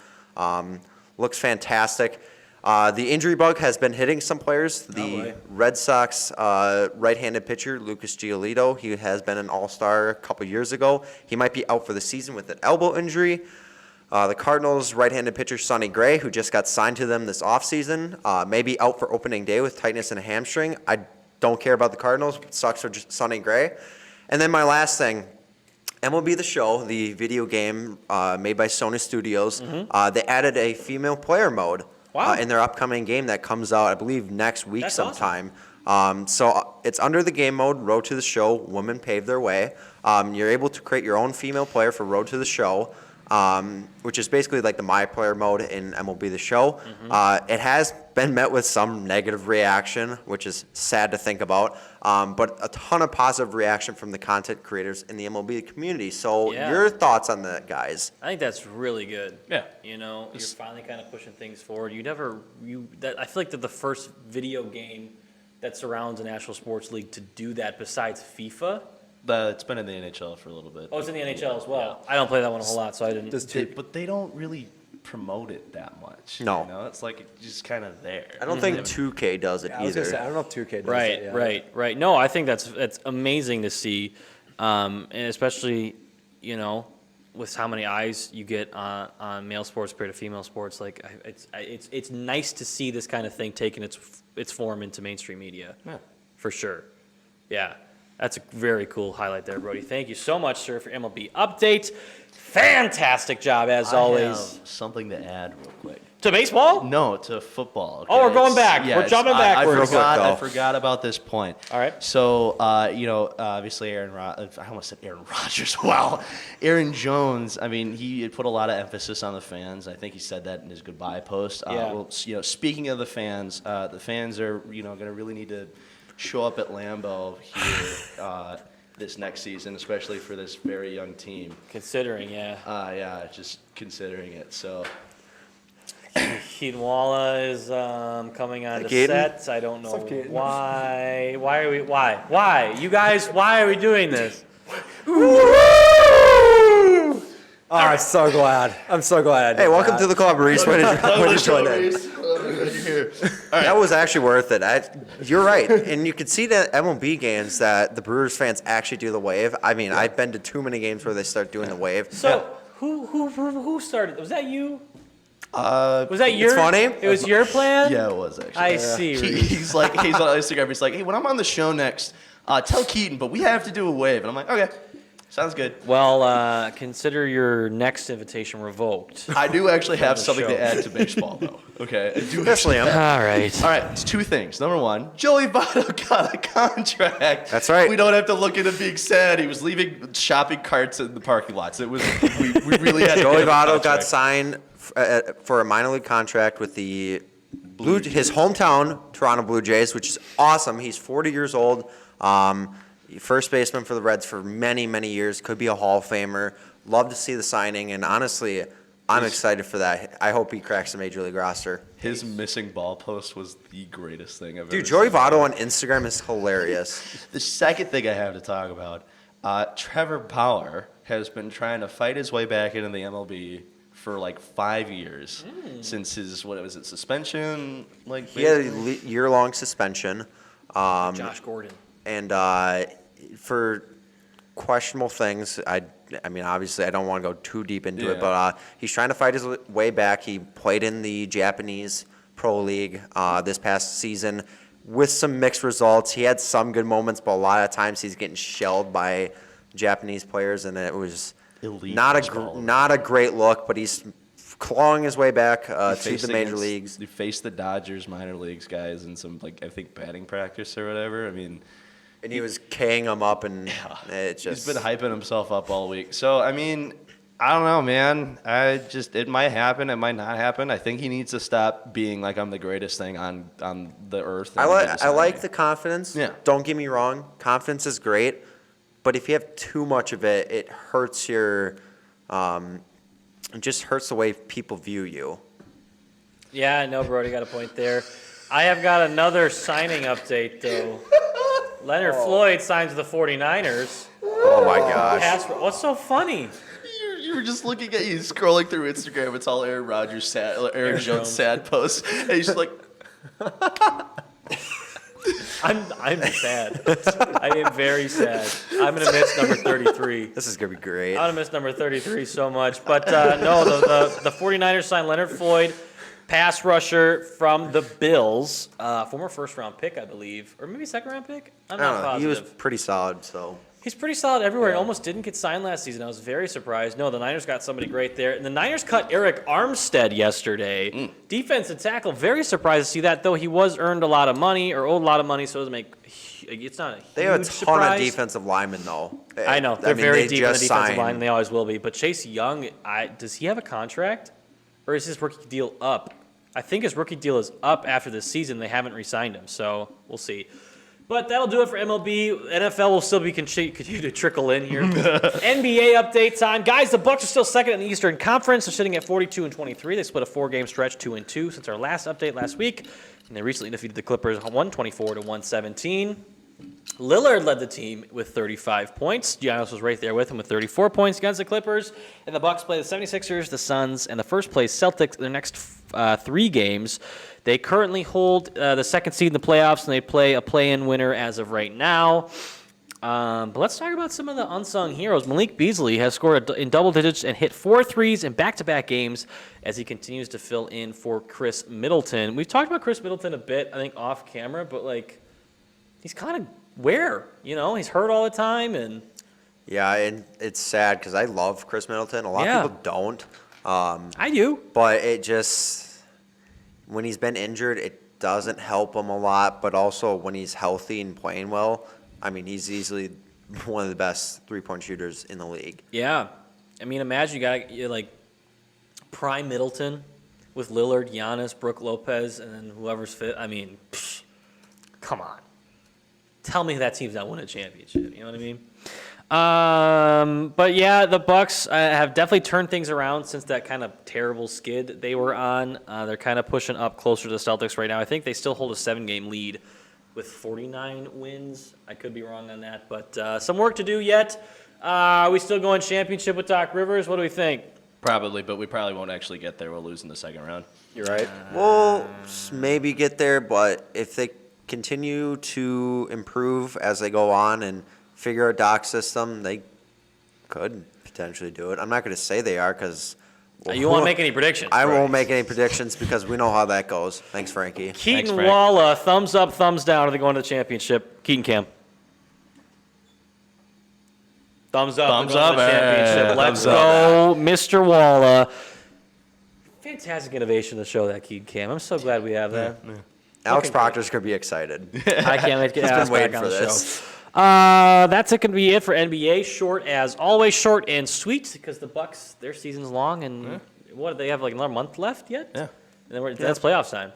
Looks fantastic. The injury bug has been hitting some players. The Red Sox right-handed pitcher, Lucas Giolito, he has been an all-star a couple years ago. He might be out for the season with an elbow injury. The Cardinals right-handed pitcher, Sonny Gray, who just got signed to them this offseason, may be out for opening day with tightness in a hamstring. I don't care about the Cardinals. It sucks for Sonny Gray. And then my last thing, MLB The Show, the video game made by Sony Studios, they added a female player mode in their upcoming game that comes out, I believe, next week sometime. Awesome. So it's under the game mode, Road to the Show, Women Pave Their Way. You're able to create your own female player for Road to the Show, which is basically like the My Player mode in MLB The Show. It has been met with some negative reaction, which is sad to think about, but a ton of positive reaction from the content creators in the MLB community. So your thoughts on that, guys? I think that's really good. Yeah. You know, you're finally kind of pushing things forward. I feel like they're the first video game that surrounds a National Sports League to do that besides FIFA. It's been in the NHL for a little bit. Oh, it's in the NHL as well. I don't play that one a whole lot, so I didn't. But they don't really promote it that much. No. You know, it's like it's just kind of there. I don't think 2K does it I was either. gonna say, I don't know if 2K does it. Right. No, I think that's amazing to see, and especially, you know, with how many eyes you get on male sports compared to female sports. Like, it's nice to see this kind of thing taking its form into mainstream media. Yeah. For sure. Yeah. That's a very cool highlight there, Brody. Thank you so much, sir, for MLB Updates. Fantastic job, as always. I have something to add real quick. To baseball? No, to football. Okay? Oh, we're going back. We're jumping backwards. I forgot about this point. All right. So, obviously I almost said Aaron Rodgers. Wow. Aaron Jones, I mean, he had put a lot of emphasis on the fans. I think he said that in his goodbye post. Well, speaking of the fans are, going to really need to show up at Lambeau here this next season, especially for this very young team. Considering, just considering it. So Keaton Waala is coming on the Keaton? sets. I don't know What's up, Keaton? why. Why? You guys, why are we doing this? Oh, I'm so glad. I'm so glad. Hey, welcome to the club, Reese. Way to join in. That was actually worth it. You're right. And you could see that MLB games that the Brewers fans actually do the wave. I mean, I've been to too many games where they start doing the wave. So, who started? Was that you? Was that your? It's funny. It was your plan? yeah, it was actually. I see. He's on Instagram. He's like, hey, when I'm on the show next, tell Keaton, but we have to do a wave. And I'm like, okay. Sounds good. Well, consider your next invitation revoked. I do actually have the something show. to add to baseball, though. Okay, I do Especially actually him. have- All right. All right, it's two things. Number one, Joey Votto got a contract. That's right. We don't have to look at him being sad. He was leaving shopping carts in the parking lots. It was we really had. Joey to get him a Votto got contract. signed for a minor league contract with the his hometown, Toronto Blue Jays, which is awesome. He's 40 years old. First baseman for the Reds for many, many years. Could be a Hall of Famer. Love to see the signing, and honestly, I'm excited for that. I hope he cracks the Major League roster. His missing ball post was the greatest thing I've ever Dude, seen. Joey Votto on Instagram is hilarious. The second thing I have to talk about, Trevor Bauer has been trying to fight his way back into the MLB for like 5 years since his, suspension? Like He had a year-long suspension. Josh Gordon. And for questionable things, I mean, obviously, I don't want to go too deep into it, but he's trying to fight his way back. He played in the Japanese Pro League this past season with some mixed results. He had some good moments, but a lot of times he's getting shelled by Japanese players, and it was not a great look. But he's clawing his way back to the major leagues. He faced the Dodgers minor leagues guys in some, like, I think batting practice or whatever. I mean, and he was K-ing them up, and it's just... He's been hyping himself up all week. So, I mean, I don't know, man. It might happen. It might not happen. I think he needs to stop being like, I'm the greatest thing on the earth. I like the confidence. Yeah. Don't get me wrong. Confidence is great. But if you have too much of it, it hurts it just hurts the way people view you. Yeah, I know, Brody got a point there. I have got another signing update, though. Leonard Floyd signs with the 49ers. Oh, my gosh. What's so funny? You were just looking at you scrolling through Instagram. It's all Aaron Rodgers Aaron Jones sad posts. And he's just like, I'm sad. I am very sad. I'm gonna miss number 33. This is going to be great. I'm gonna miss number 33 so much. But no, the 49ers signed Leonard Floyd, pass rusher from the Bills, former first-round pick, I believe, or maybe second-round pick. I'm I not don't know. positive. He was pretty solid, so... He's pretty solid everywhere. He almost didn't get signed last season. I was very surprised. No, the Niners got somebody great there. And the Niners cut Eric Armstead yesterday. Defensive tackle. Very surprised to see that, though he was earned a lot of money or owed a lot of money, so it doesn't make it's not a huge They have a ton surprise. of defensive linemen, though. I know. They're very deep in the defensive signed. line, and they always will be. But Chase Young, does he have a contract? Or is his rookie deal up? I think his rookie deal is up after this season. They haven't re-signed him, so we'll see. But that'll do it for MLB. NFL will still be continue to trickle in here. NBA update time. Guys, the Bucks are still second in the Eastern Conference. They're sitting at 42-23. They split a 4-game stretch, 2-2, since our last update last week. And they recently defeated the Clippers 124-117. Lillard led the team with 35 points. Giannis was right there with him with 34 points against the Clippers. And the Bucks play the 76ers, the Suns, and the first-place Celtics in their next 3 games. They currently hold the second seed in the playoffs, and they play a play-in winner as of right now. But let's talk about some of the unsung heroes. Malik Beasley has scored in double digits and hit 4 threes in back-to-back games as he continues to fill in for Chris Middleton. We've talked about Chris Middleton a bit, I think, off camera, but he's kind of where? He's hurt all the time, and Yeah, and it's sad because I love Chris Middleton. A lot of people don't. I do. But it just, when he's been injured, it doesn't help him a lot. But also when he's healthy and playing well, I mean, he's easily one of the best three-point shooters in the league. Yeah. I mean, imagine you got prime Middleton with Lillard, Giannis, Brook Lopez, and then whoever's fit. I mean, come on. Tell me that team's not winning a championship. You know what I mean? But yeah, the Bucks have definitely turned things around since that kind of terrible skid they were on. They're kind of pushing up closer to the Celtics right now. I think they still hold a 7-game lead with 49 wins. I could be wrong on that, but some work to do yet. Are we still going championship with Doc Rivers? What do we think? probably, but we probably won't actually get there. We'll lose in the second round. You're right. We'll maybe get there, but if they continue to improve as they go on and figure out Doc's system, they could potentially do it. I'm not going to say they are because... You won't make any predictions. I won't make any predictions because we know how that goes. Thanks, Frankie. Keaton Waala, thumbs up, thumbs down. Are they going to the championship? Keaton Cam. Thumbs up. Thumbs we're going up. to the championship. Hey, Let's thumbs go, Mr. Waala. Fantastic innovation to show that Keaton Cam. I'm so glad we have that. Yeah. Alex Proctor's going to be excited. I can't wait to get Alex He's been back waiting on for the this. show. That's going to be it for NBA. Short as always, short and sweet because the Bucks, their season's long and what do they have like another month left yet? Yeah. And then that's playoff time.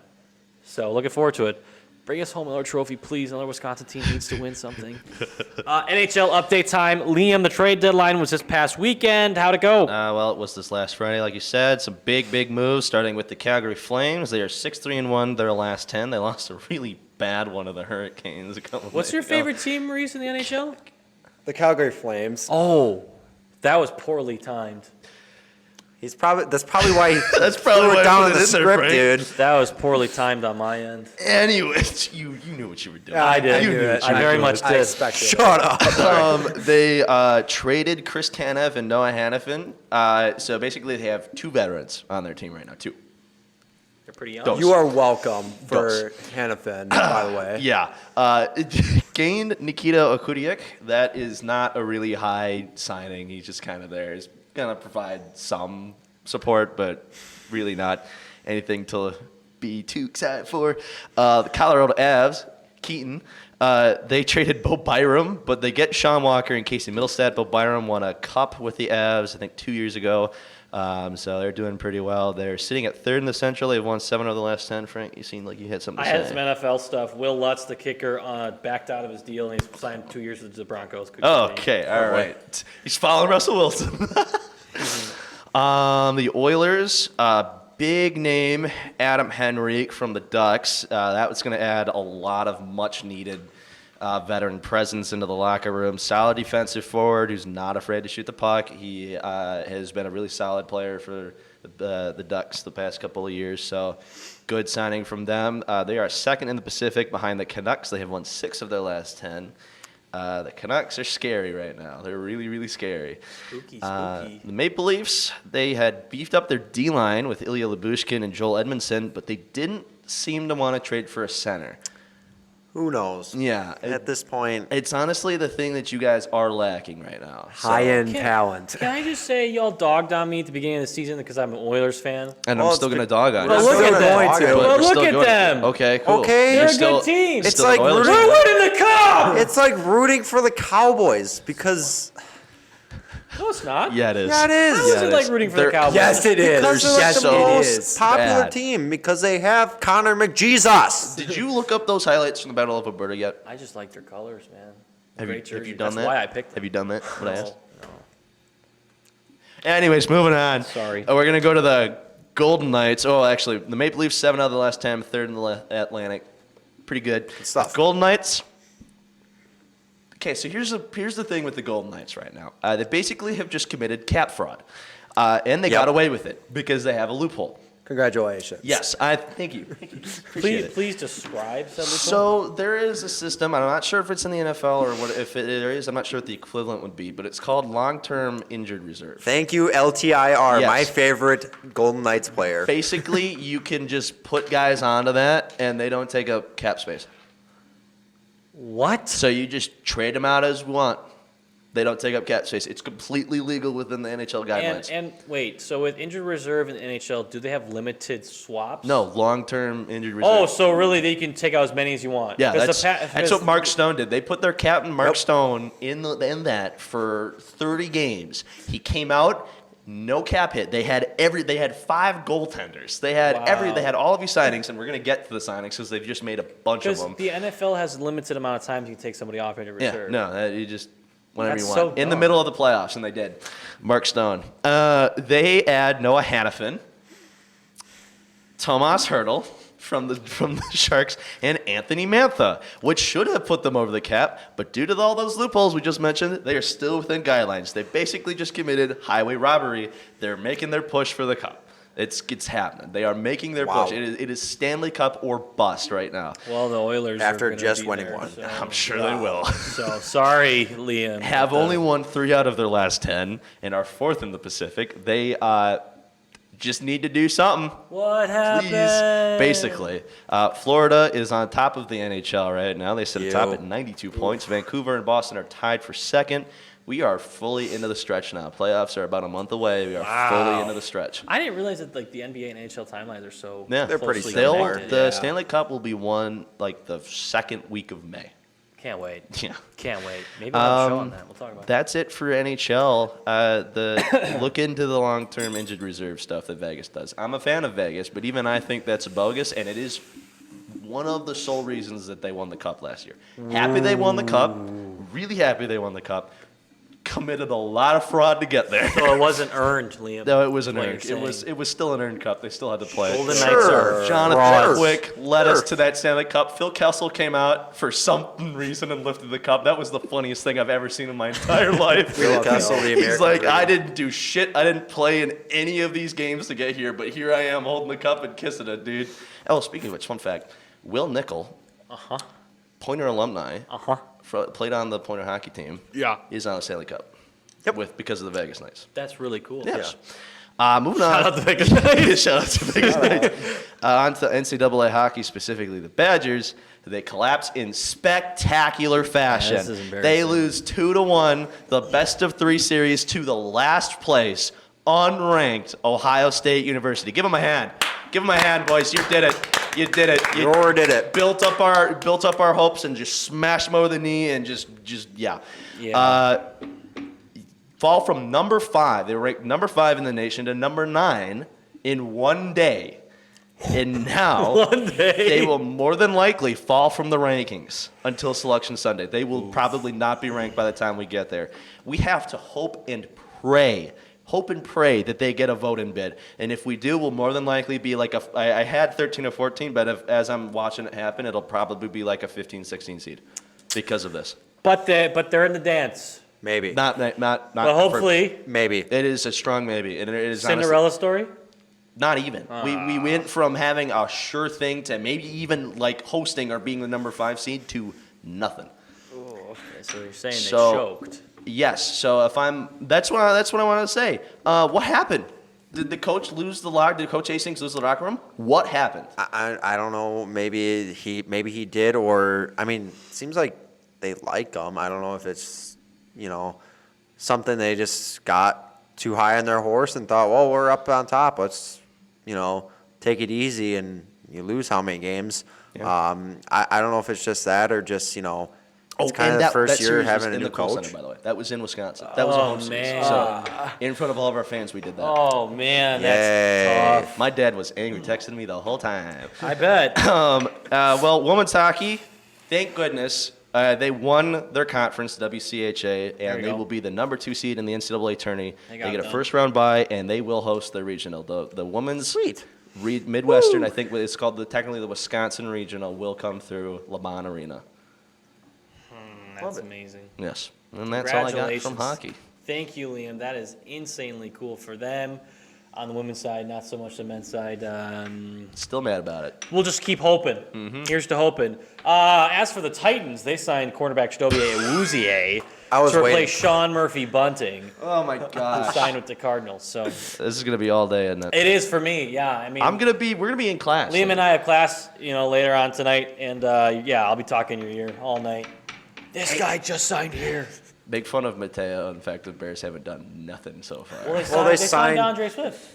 So looking forward to it. Bring us home another trophy, please. Another Wisconsin team needs to win something. NHL update time. Liam, the trade deadline was this past weekend. How'd it go? Well, it was this last Friday, like you said. Some big moves, starting with the Calgary Flames. They are 6-3-1 their last 10. They lost a really bad one of the Hurricanes a couple What's days your ago. favorite team, Maurice, in the NHL? The Calgary Flames. Oh, that was poorly timed. That's probably why he That's probably threw why it I down put in it the in there, script, Frank. dude. That was poorly timed on my end. Anyways, you knew what you were doing. Yeah, I did. knew it. I very much I did. expected it. Shut up. They traded Chris Tanev and Noah Hannafin. So basically, they have 2 veterans on their team right now. 2. They're pretty young. Don't. You are welcome for Hannafin, by the way. Yeah. Gained Nikita Okudyk. That is not a really high signing. He's just kind of there. He's going to provide some support, but really not anything to be too excited for. The Colorado Avs, Keaton, they traded Bo Byram, but they get Sean Walker and Casey Middlestat. Bo Byram won a cup with the Avs, I think, 2 years ago. So they're doing pretty well. They're sitting at 3rd in the Central. They've won 7 of the last 10. Frank, you seem like you had something to I say. had some NFL stuff. Will Lutz, the kicker, backed out of his deal, and he's signed 2 years with the Broncos. Okay, all right. He's following Russell Wilson. The Oilers, big name, Adam Henrique from the Ducks. That was going to add a lot of much-needed veteran presence into the locker room. Solid defensive forward who's not afraid to shoot the puck. He has been a really solid player for the Ducks the past couple of years, so good signing from them. They are 2nd in the Pacific behind the Canucks. They have won 6 of their last 10. The Canucks are scary right now. They're really, really scary. Spooky. The Maple Leafs, they had beefed up their D-line with Ilya Lyubushkin and Joel Edmondson, but they didn't seem to want to trade for a center. Who knows? Yeah. At this point, It's honestly the thing that you guys are lacking right now. So- High-end Can- talent. Can I just say y'all dogged on me at the beginning of the season because I'm an Oilers fan? And Well, I'm it's still going to be- dog on Well, you. look Still at gonna them. dog on you. Well, We're look still at going- them. Okay, cool. Okay. You're They're a still- good team. you're It's still an like Oilers rooting- fan. We're winning the cup! it's like rooting for the Cowboys because No, it's not. Yeah, it is. yeah, it is. How is Yeah, it it like is. rooting for the They're- Cowboys? Yes, it is. Because they're like Yes, the it most is. popular Bad. team because they have Connor McJesus. Did you look up those highlights from the Battle of Alberta yet? I just like their colors, man. Have Great you jersey. done That's that? why I picked them. Have you done that? What I No, asked? no. Anyways, moving on. Sorry. We're going to go to the Golden Knights. Oh, actually, the Maple Leafs, 7 out of the last 10, 3rd in the Atlantic. Pretty good. stuff. The Golden Knights. Okay, so here's the thing with the Golden Knights right now. They basically have just committed cap fraud. And they got away with it because they have a loophole. Congratulations. Yes, thank you. Appreciate it. Please describe said loophole. So there is a system. I'm not sure if it's in the NFL or what. If it is, I'm not sure what the equivalent would be. But it's called long-term injured reserve. Thank you, LTIR, Yes. my favorite Golden Knights player. Basically, you can just put guys onto that, and they don't take up cap space. What? So you just trade them out as you want. They don't take up cap space. It's completely legal within the NHL guidelines. And wait, so with injured reserve in the NHL, do they have limited swaps? No, long-term injured reserve. Oh, so really they can take out as many as you want? Yeah, 'Cause that's what Mark Stone did. They put their captain, Mark Stone, in that for 30 games. He came out, no cap hit. They had 5 goaltenders. They had Wow. they had all of these signings, and we're gonna get to the signings because they've just made a bunch of Because them. the NFL has a limited amount of times you can take somebody off injured Yeah, reserve. no, you just whenever That's you so want. In the dumb. middle of the playoffs, and they did. Mark Stone. They add Noah Hannafin, Tomas Hertl from the Sharks, and Anthony Mantha, which should have put them over the cap, but due to all those loopholes we just mentioned, they are still within guidelines. They basically just committed highway robbery. They're making their push for the cup. It's happening. They are making their Wow. push. It is Stanley Cup or bust right now. Well, the Oilers After are gonna just be winning there, one. so- I'm sure they will. So sorry, Liam. Have but, only won 3 out of their last 10 and are 4th in the Pacific. They just need to do something. What happened? Please. Basically. Florida is on top of the NHL right now. They sit atop Ew. at 92 points. Vancouver and Boston are tied for 2nd. We are fully into the stretch now. Playoffs are about a month away. We are fully into the stretch. I didn't realize that like the NBA and NHL timelines are so Yeah, They're pretty closely similar. connected. The Yeah. Stanley Cup will be won like the 2nd week of May. Can't wait. Yeah. Can't wait. Maybe we'll have a show on that. We'll talk about that. That's it for NHL. Look into the long-term injured reserve stuff that Vegas does. I'm a fan of Vegas, but even I think that's bogus, and it is one of the sole reasons that they won the Cup last year. Happy they won the Cup. Really happy they won the Cup. Committed a lot of fraud to get there. So it wasn't earned, Liam. No, it wasn't What earned. you're It was still an earned cup. They still had to play it. Golden Knights are Jonathan frauds. Quick led us to that Stanley Cup. Phil Kessel came out for some reason and lifted the cup. That was the funniest thing I've ever seen in my entire life. Phil Kessel, the He's American like, dream. I didn't do shit. I didn't play in any of these games to get here, but here I am holding the cup and kissing it, dude. Oh, speaking of which, fun fact: Will Nickel, Pointer alumni, played on the Pointer hockey team. Yeah. Is on the Stanley Cup. Because of the Vegas Knights. That's really cool. Yes. Moving on. Shout out to Vegas Knights. Shout out to Vegas Knights. On to NCAA hockey, specifically the Badgers. They collapse in spectacular fashion. this is embarrassing. They lose 2-1, the best of 3 series to the last place, unranked Ohio State University. Give them a hand. Give them a hand, boys. You did it. You did it. You Roar did it. built up our hopes and just smashed them over the knee and just yeah. Fall from number 5. They were ranked number 5 in the nation to number 9 in one day. And now they will more than likely fall from the rankings until Selection Sunday. They will probably not be ranked by the time we get there. We have to hope and pray that they get a vote-in bid. And if we do, we'll more than likely be like I had 13 or 14, but as I'm watching it happen, it'll probably be like a 15, 16 seed because of this. But they're in the dance. Maybe. Not. But hopefully, Maybe. It is a strong maybe. And it is Cinderella story. not even. We went from having a sure thing to maybe even like hosting or being the number 5 seed to nothing. Oh, okay. So you're saying So- they choked. Yes. So that's what I wanted to say. What happened? Did the coach lose the locker? Did Coach Hastings lose the locker room? What happened? I don't know. Maybe he did, or I mean, seems like they like him. I don't know if it's something they just got too high on their horse and thought, well, we're up on top. Let's take it easy, and you lose how many games? Yeah. I don't know if it's just that or just it's kind of and the first year series was having a in new the Kohl coach. Center, by the way. That was in Wisconsin. That was a home series. man. So in front of all of our fans, we did that. Oh man, Yay. that's tough. My dad was angry, texting me the whole time. I bet. Well, women's hockey, thank goodness, they won their conference, WCHA, you and they go. will be the number 2 seed in the NCAA tourney. They They got get it a done. first round bye, and they will host the regional. The women's Sweet. Midwestern, I think it's called technically the Wisconsin regional, will come through Lamont Arena. That's amazing. Yes, and that's all I got from Congratulations. hockey. Thank you, Liam. That is insanely cool for them. On the women's side, not so much the men's side. Still mad about it. We'll just keep hoping. Here's to hoping. As for the Titans, they signed cornerback Chidobe Awuzie I was to replace waiting. Sean Murphy-Bunting, Oh my who gosh, signed with the Cardinals. So this is gonna be all day, isn't it? it is for me. Yeah, I mean, We're gonna be in class. Liam and I have class, later on tonight, and I'll be talking in your ear all night. This guy just signed here. Make fun of Mateo. In fact, the Bears haven't done nothing so far. Well, they they signed signed- DeAndre Swift.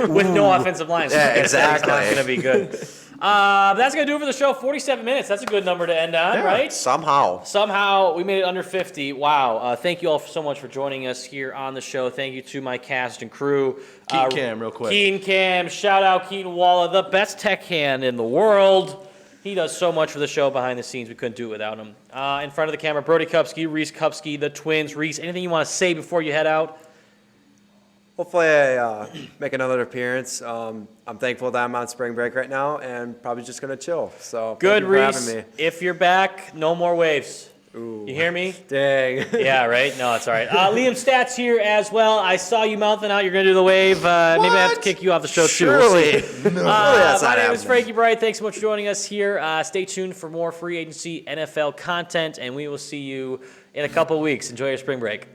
With no offensive line. So Yeah, it's not exactly. going to be good. That's going to do it for the show. 47 minutes. That's a good number to end on, right? Somehow. Somehow we made it under 50. Wow. Thank you all so much for joining us here on the show. Thank you to my cast and crew. Keaton Cam, real quick. Keaton Cam. Shout out Keaton Waala, the best tech hand in the world. He does so much for the show behind the scenes. We couldn't do it without him. In front of the camera, Brody Kupsky, Reese Kupsky, the twins. Reese, anything you want to say before you head out? Hopefully I make another appearance. I'm thankful that I'm on spring break right now and probably just going to chill. So Good, thank you for Reese. having me. If you're back, no more waves. Ooh. You hear me? Dang. Yeah, right? No, it's all right. Liam Statz here as well. I saw you mouthing out. You're going to do the wave. Maybe I have to kick you off the show, too. We'll see. Surely. No, My that's not name is happening. Frankie Breit. Thanks so much for joining us here. Stay tuned for more free agency NFL content, and we will see you in a couple weeks. Enjoy your spring break.